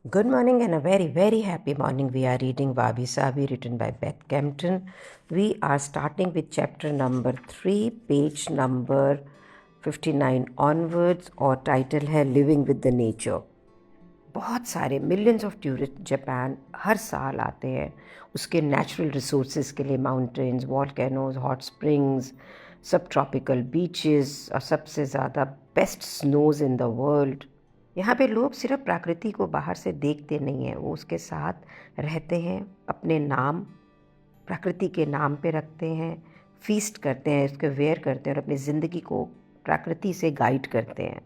Good morning and a very, very happy morning. We are reading Wabi Sabi, written by Beth Kempton. We are starting with chapter number 3, page number 59 onwards, और title है living with the nature. बहुत सारे millions of tourist Japan हर साल आते हैं उसके natural resources के लिए. माउंटेन्स, वॉल्केनोज, हॉट स्प्रिंग्स, सब ट्रॉपिकल बीचेस और सबसे ज़्यादा best snows in the world. यहाँ पे लोग सिर्फ प्रकृति को बाहर से देखते नहीं हैं, वो उसके साथ रहते हैं, अपने नाम प्रकृति के नाम पे रखते हैं, फीस्ट करते हैं, उसके वेयर करते हैं और अपनी ज़िंदगी को प्रकृति से गाइड करते हैं.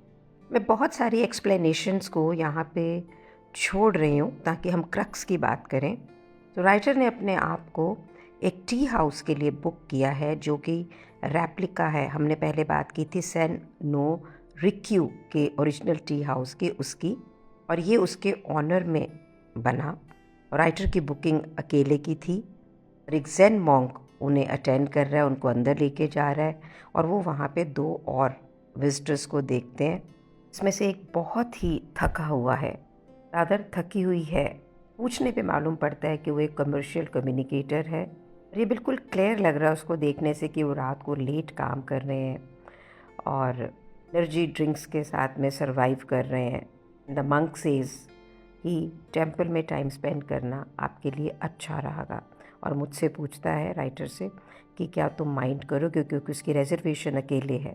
मैं बहुत सारी एक्सप्लेनेशंस को यहाँ पे छोड़ रही हूँ ताकि हम क्रक्स की बात करें. तो राइटर ने अपने आप को एक टी हाउस के लिए बुक किया है जो कि रेप्लिका है. हमने पहले बात की थी सेन नो रिक्यू के ओरिजिनल टी हाउस की, उसकी, और ये उसके ऑनर में बना. राइटर की बुकिंग अकेले की थी और एक ज़ेन मॉन्क उन्हें अटेंड कर रहा है, उनको अंदर लेके जा रहा है और वो वहाँ पे 2 और विजिटर्स को देखते हैं. इसमें से एक बहुत ही थका हुआ है, रादर थकी हुई है. पूछने पे मालूम पड़ता है कि वो एक कमर्शियल कम्युनिकेटर है. ये बिल्कुल क्लियर लग रहा है उसको देखने से कि वो रात को लेट काम कर रहे हैं और एनर्जी ड्रिंक्स के साथ में सरवाइव कर रहे हैं. द मंक सेज कि टेम्पल में टाइम स्पेंड करना आपके लिए अच्छा रहेगा और मुझसे पूछता है राइटर से कि क्या तुम माइंड करोगे क्योंकि उसकी रिजर्वेशन अकेले है.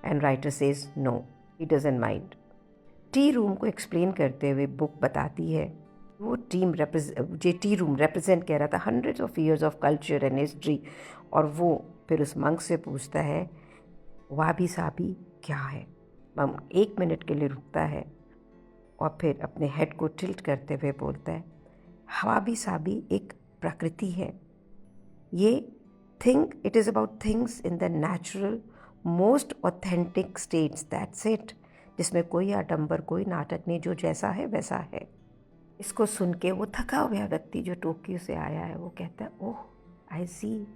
And writer says no, he doesn't mind. Tea room को एक्सप्लेन करते हुए बुक बताती है वो टी रूम रिप्रेजेंट कह रहा था hundreds of years of culture and history. और वो फिर उस मंक से पूछता है वाबी साबी क्या है. मंक 1 मिनट के लिए रुकता है और फिर अपने हेड को टिल्ट करते हुए बोलता है वाबी साबी एक प्रकृति है. ये it is about things in the natural most authentic states, that's it. जिसमें कोई आडंबर, कोई नाटक नहीं, जो जैसा है वैसा है. इसको सुन के वो थका हुआ व्यक्ति जो टोक्यो से आया है वो कहता है ओह आई सी,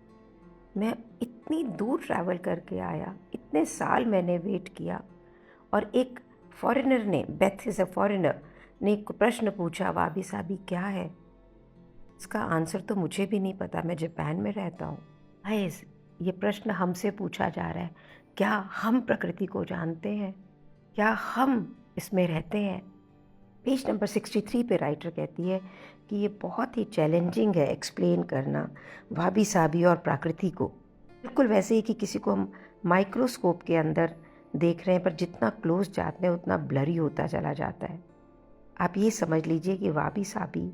मैं इतनी दूर ट्रैवल करके आया, इतने साल मैंने वेट किया. और एक फॉरेनर ने, बेथ इज़ अ फॉरेनर, ने एक प्रश्न पूछा वाबी साबी क्या है. इसका आंसर तो मुझे भी नहीं पता, मैं जापान में रहता हूँ. गाइस, ये प्रश्न हमसे पूछा जा रहा है. क्या हम प्रकृति को जानते हैं? क्या हम इसमें रहते हैं? पेज नंबर 63 पे राइटर कहती है कि ये बहुत ही चैलेंजिंग है एक्सप्लेन करना वाबी साबी और प्रकृति को. बिल्कुल वैसे ही कि किसी को हम माइक्रोस्कोप के अंदर देख रहे हैं, पर जितना क्लोज जाते हैं उतना ब्लरी होता चला जाता है. आप ये समझ लीजिए कि वाबी साबी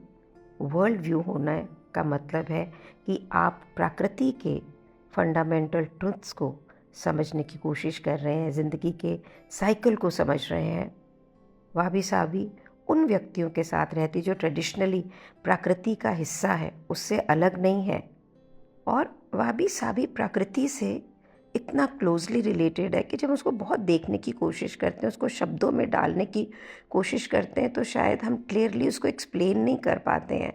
वर्ल्ड व्यू होना का मतलब है कि आप प्रकृति के फंडामेंटल ट्रुथ्स को समझने की कोशिश कर रहे हैं, ज़िंदगी के साइकिल को समझ रहे हैं. वाबी साबी उन व्यक्तियों के साथ रहती जो ट्रेडिशनली प्रकृति का हिस्सा है, उससे अलग नहीं है. और वाबी साबी प्रकृति से इतना क्लोजली रिलेटेड है कि जब उसको बहुत देखने की कोशिश करते हैं, उसको शब्दों में डालने की कोशिश करते हैं, तो शायद हम क्लियरली उसको एक्सप्लेन नहीं कर पाते हैं.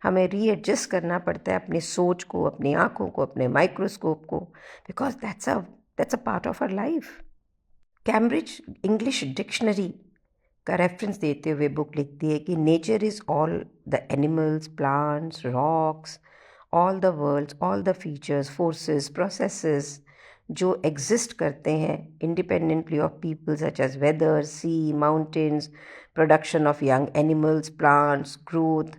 हमें रीएडजस्ट करना पड़ता है अपनी सोच को, अपनी आँखों को, अपने माइक्रोस्कोप को, because that's a part of our life. Cambridge English dictionary का रेफरेंस देते हुए बुक लिखती है कि nature is all the animals, plants, rocks, all the worlds, all the features, forces, processes जो एग्जिस्ट करते हैं independently of people such as weather, sea, mountains, production of young animals, plants, growth.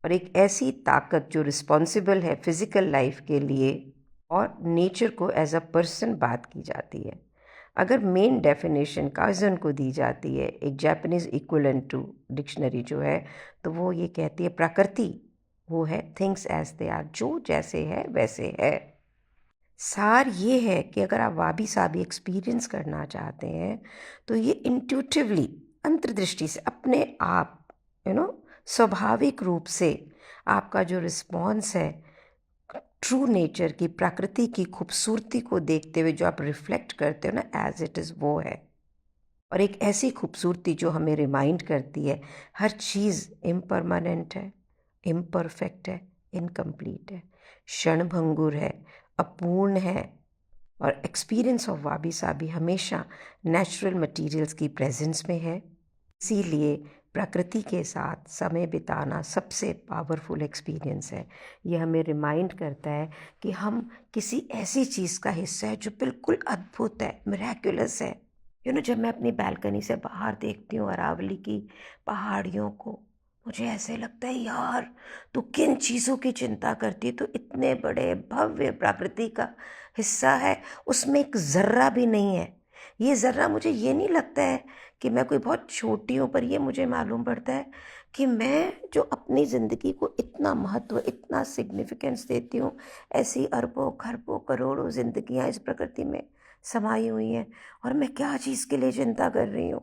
और एक ऐसी ताकत जो रिस्पॉन्सिबल है physical life के लिए, और नेचर को एज अ पर्सन बात की जाती है. अगर मेन डेफिनेशन काजन को दी जाती है, एक जापानीज़ इक्वलेंट टू डिक्शनरी जो है, तो वो ये कहती है प्रकृति वो है थिंग्स एज दे आर, जो जैसे है वैसे है. सार ये है कि अगर आप वाबी साबी एक्सपीरियंस करना चाहते हैं तो ये इंट्यूटिवली, अंतर्दृष्टि से, अपने आप स्वाभाविक रूप से आपका जो रिस्पॉन्स है ट्रू नेचर की, प्रकृति की खूबसूरती को देखते हुए जो आप रिफ्लेक्ट करते हो ना, एज इट इज़ वो है. और एक ऐसी खूबसूरती जो हमें रिमाइंड करती है हर चीज़ इम्परमानेंट है, इम्परफेक्ट है, इनकम्प्लीट है, क्षणभंगुर है, अपूर्ण है. और एक्सपीरियंस ऑफ वाबी साबी हमेशा नेचुरल मटेरियल्स की प्रेजेंस में है. इसीलिए प्रकृति के साथ समय बिताना सबसे पावरफुल एक्सपीरियंस है। ये हमें रिमाइंड करता है कि हम किसी ऐसी चीज़ का हिस्सा है जो बिल्कुल अद्भुत है, मिरेक्युलस है। जब मैं अपनी बालकनी से बाहर देखती हूँ अरावली की पहाड़ियों को, मुझे ऐसे लगता है यार, तू किन चीज़ों की चिंता करती है, तो इतने बड़े भव्य प्रकृति का हिस्सा है, उसमें एक ज़र्रा भी नहीं है। ये ज़र्रा, मुझे ये नहीं लगता है कि मैं कोई बहुत छोटी हूँ, पर ये मुझे मालूम पड़ता है कि मैं जो अपनी ज़िंदगी को इतना महत्व, इतना सिग्निफिकेंस देती हूँ, ऐसी अरबों खरबों करोड़ों ज़िंदगियाँ इस प्रकृति में समाई हुई हैं, और मैं क्या चीज़ के लिए चिंता कर रही हूँ।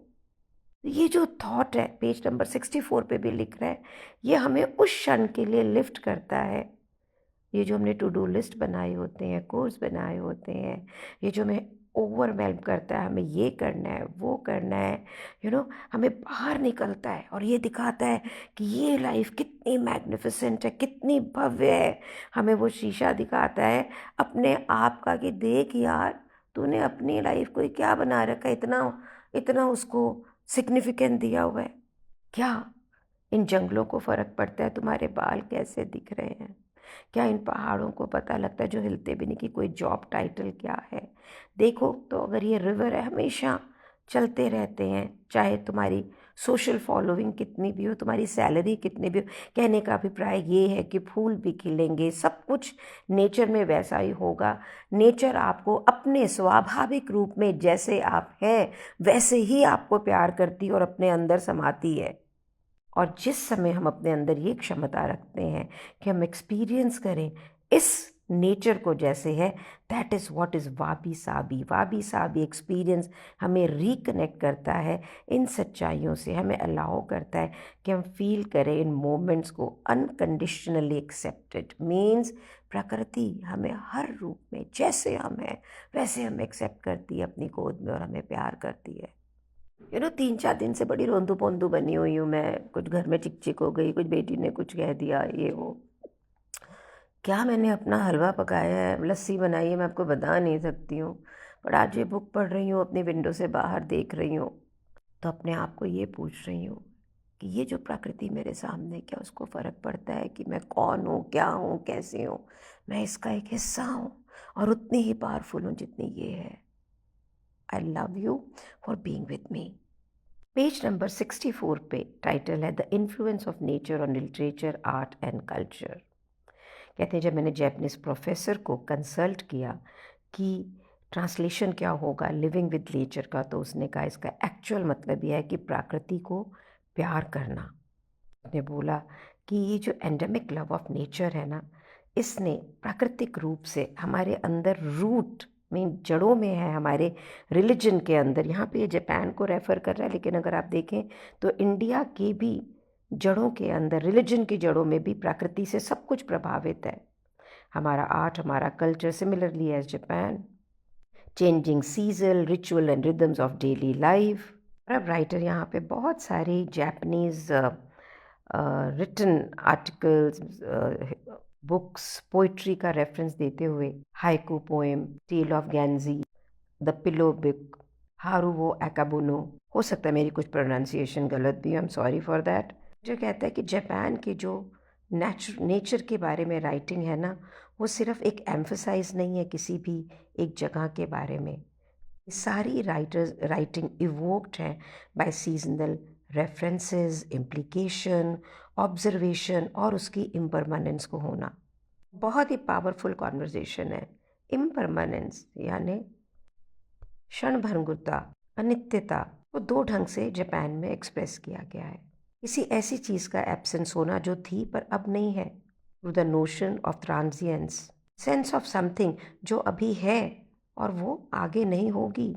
ये जो थॉट है, पेज नंबर 64 पे भी लिख रहा है, ये हमें उस क्षण के लिए लिफ्ट करता है। ये जो हमने टू डू लिस्ट बनाए होते हैं, कोर्स बनाए होते हैं, ये जो हमें ओवरवेल्म करता है, हमें ये करना है, वो करना है, हमें बाहर निकलता है और ये दिखाता है कि ये लाइफ कितनी मैग्निफिसेंट है, कितनी भव्य है। हमें वो शीशा दिखाता है अपने आप का कि देख यार, तूने अपनी लाइफ को क्या बना रखा है, इतना इतना उसको सिग्निफिकेंट दिया हुआ है। क्या इन जंगलों को फ़र्क पड़ता है तुम्हारे बाल कैसे दिख रहे हैं? क्या इन पहाड़ों को पता लगता है जो हिलते भी नहीं कि कोई जॉब टाइटल क्या है? देखो तो अगर ये रिवर है, हमेशा चलते रहते हैं, चाहे तुम्हारी सोशल फॉलोइंग कितनी भी हो, तुम्हारी सैलरी कितनी भी हो। कहने का अभिप्राय ये है कि फूल भी खिलेंगे, सब कुछ नेचर में वैसा ही होगा। नेचर आपको अपने स्वाभाविक रूप में जैसे आप हैं वैसे ही आपको प्यार करती है और अपने अंदर समाती है। और जिस समय हम अपने अंदर ये क्षमता रखते हैं कि हम एक्सपीरियंस करें इस नेचर को जैसे है, that is what is वाबी Sabi. वाबी Sabi experience हमें रिकनेक्ट करता है इन सच्चाइयों से, हमें अलाउ करता है कि हम फील करें इन मोमेंट्स को अनकंडीशनली एक्सेप्टेड। मीन्स प्रकृति हमें हर रूप में जैसे हम हैं वैसे हमें एक्सेप्ट करती है अपनी गोद में और हमें प्यार करती है। 3-4 दिन से बड़ी रोंदू पोंदू बनी हुई हूँ मैं। कुछ घर में चिक चिक हो गई, कुछ बेटी ने कुछ कह दिया, ये वो। क्या मैंने अपना हलवा पकाया है, लस्सी बनाई है, मैं आपको बता नहीं सकती हूँ। पर आज ये बुक पढ़ रही हूँ, अपनी विंडो से बाहर देख रही हूँ, तो अपने आप को ये पूछ रही हूँ कि ये जो प्रकृति मेरे सामने, क्या उसको फ़र्क पड़ता है कि मैं कौन हूँ, क्या हूँ, कैसे हूँ? मैं इसका एक हिस्सा हूँ और उतनी ही पावरफुल हूँ जितनी ये है। I love you for being with me. Page number 64 पे टाइटल है the influence of nature on literature, art and culture. कहते हैं जब मैंने जैपनीज प्रोफेसर को कंसल्ट किया कि ट्रांसलेशन क्या होगा लिविंग विद नेचर का, तो उसने कहा इसका एक्चुअल मतलब यह है कि प्रकृति को प्यार करना। उसने बोला कि ये जो एंडेमिक लव ऑफ नेचर है ना, इसने प्राकृतिक रूप से हमारे अंदर रूट में, जड़ों में है, हमारे रिलीजन के अंदर। यहाँ पे ये जापान को रेफ़र कर रहा है, लेकिन अगर आप देखें तो इंडिया के भी जड़ों के अंदर, रिलीजन की जड़ों में भी प्रकृति से सब कुछ प्रभावित है। हमारा आर्ट, हमारा culture similarly as Japan, changing season, ritual and rhythms of daily life. अब राइटर यहाँ पे बहुत सारी Japanese written articles, books, poetry का रेफरेंस देते हुए haiku poem, tell of Genji, the pillow book, हारुवो एकाबुनो, हो सकता है मेरी कुछ प्रोनाउंसिएशन गलत भी, I am sorry for that, जो कहता है कि जापान के जो नेचर के बारे में राइटिंग है ना, वो सिर्फ एक एम्फसाइज नहीं है किसी भी एक जगह के बारे में। सारी राइटिंग इवोक्ड है by seasonal references, implication, observation और उसकी इम्परमानेंस को होना। बहुत ही पावरफुल कॉन्वर्जेशन है। इम्परमानेंस यानी क्षणभंगुरता, अनित्यता को दो ढंग से जापान में एक्सप्रेस किया गया है। किसी ऐसी चीज़ का एब्सेंस होना जो थी पर अब नहीं है, through the notion of transience, sense of something जो अभी है और वो आगे नहीं होगी।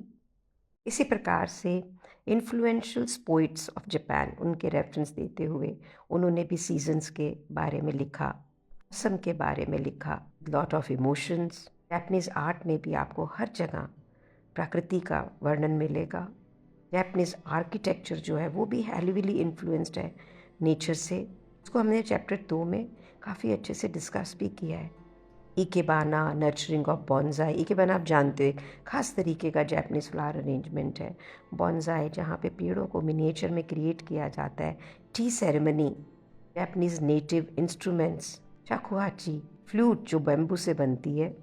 इसी प्रकार से इन्फ्लुएंशियल पोइट्स ऑफ जापान, उनके रेफरेंस देते हुए उन्होंने भी सीजन्स के बारे में लिखा, मौसम के बारे में लिखा, lot of emotions. Japanese art में भी आपको हर जगह प्रकृति का वर्णन मिलेगा। जापानीज़ आर्किटेक्चर जो है वो भी हेवीली इन्फ्लुएंस्ड है नेचर से। उसको हमने चैप्टर 2 में काफ़ी अच्छे से डिस्कस भी किया है। Ikebana, nurturing of bonsai. Ikebana आप जानते हो, एक खास तरीके का जापानीज़ फ्लावर अरेंजमेंट है। बॉन्जाई जहाँ पे पेड़ों को मिनिएचर में क्रिएट किया जाता है। Tea ceremony, Japanese native instruments, shakuhachi, flute जो बैम्बू से बनती है,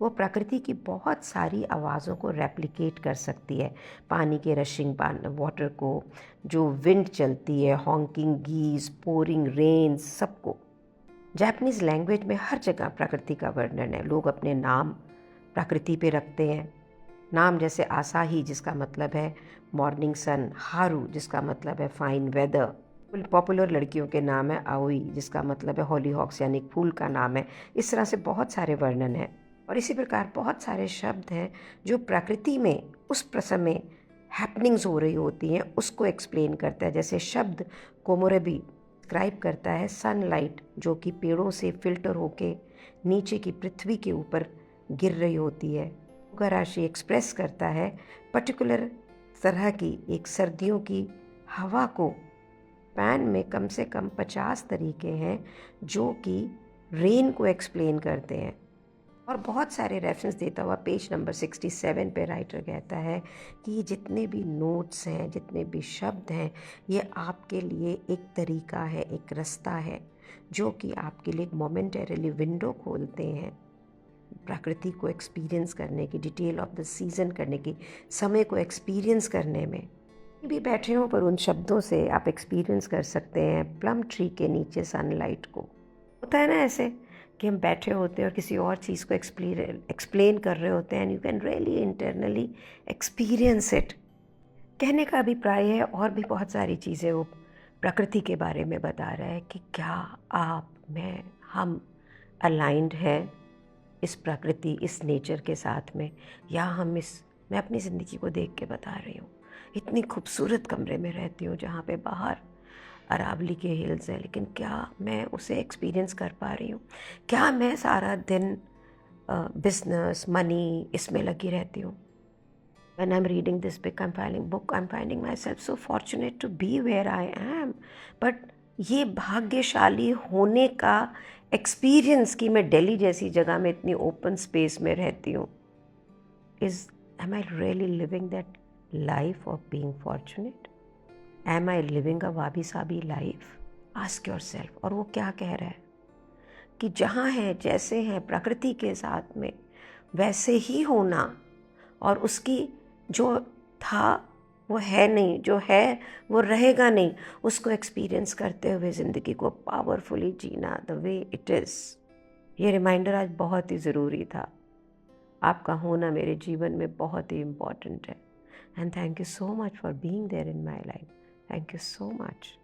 वो प्रकृति की बहुत सारी आवाज़ों को रेप्लिकेट कर सकती है। पानी के रशिंग वाटर को, जो विंड चलती है, हॉन्किंग गीज, पोरिंग रेन्स, सबको। जापानीज़ लैंग्वेज में हर जगह प्रकृति का वर्णन है। लोग अपने नाम प्रकृति पे रखते हैं। नाम जैसे आसाही जिसका मतलब है मॉर्निंग सन, हारू जिसका मतलब है फाइन वेदर। पॉपुलर लड़कियों के नाम है आओई जिसका मतलब है हॉलीहॉक्स यानी फूल का नाम है। इस तरह से बहुत सारे वर्णन हैं और इसी प्रकार बहुत सारे शब्द हैं जो प्रकृति में उस समय हैपनिंग्स हो रही होती हैं उसको एक्सप्लेन करता है। जैसे शब्द कोमोरेबी डिस्क्राइब करता है सनलाइट जो कि पेड़ों से फिल्टर होके नीचे की पृथ्वी के ऊपर गिर रही होती है। उगा राशि एक्सप्रेस करता है पर्टिकुलर तरह की एक सर्दियों की हवा को। पैन में कम से कम 50 तरीके हैं जो कि रेन को एक्सप्लेन करते हैं। और बहुत सारे रेफरेंस देता हुआ पेज नंबर 67 पे राइटर कहता है कि ये जितने भी नोट्स हैं, जितने भी शब्द हैं, ये आपके लिए एक तरीका है, एक रास्ता है जो कि आपके लिए एक मोमेंटरीली विंडो खोलते हैं प्रकृति को एक्सपीरियंस करने की, डिटेल ऑफ द सीज़न करने की, समय को एक्सपीरियंस करने में। भी बैठे हो पर उन शब्दों से आप एक्सपीरियंस कर सकते हैं प्लम ट्री के नीचे सनलाइट को। होता है ना ऐसे कि हम बैठे होते हैं और किसी और चीज़ को एक्सप्लेन कर रहे होते हैं and you can really internally experience it. कहने का अभिप्राय है और भी बहुत सारी चीज़ें वो प्रकृति के बारे में बता रहा है कि क्या आप, मैं, हम अलाइंड हैं इस प्रकृति, इस नेचर के साथ में, या मैं अपनी ज़िंदगी को देख के बता रही हूँ। इतनी खूबसूरत कमरे में रहती हूँ जहाँ पे बाहर अरावली के हिल्स हैं, लेकिन क्या मैं उसे एक्सपीरियंस कर पा रही हूँ? क्या मैं सारा दिन बिजनेस, मनी इसमें लगी रहती हूँ? When I'm reading this book, I'm finding myself so fortunate to be where I am. But ये भाग्यशाली होने का एक्सपीरियंस कि मैं दिल्ली जैसी जगह में इतनी ओपन स्पेस में रहती हूँ, am I really living that life of being fortunate? Am I living a wabi sabi life? Ask yourself. और वो क्या कह रहा है कि जहाँ है, जैसे हैं, प्रकृति के साथ में वैसे ही होना, और उसकी जो था वो है नहीं, जो है वो रहेगा नहीं, उसको एक्सपीरियंस करते हुए ज़िंदगी को पावरफुली जीना द वे इट इज़। ये रिमाइंडर आज बहुत ही ज़रूरी था। आपका होना मेरे जीवन में बहुत ही इम्पॉर्टेंट है। And thank you so much for being there in my life. Thank you so much.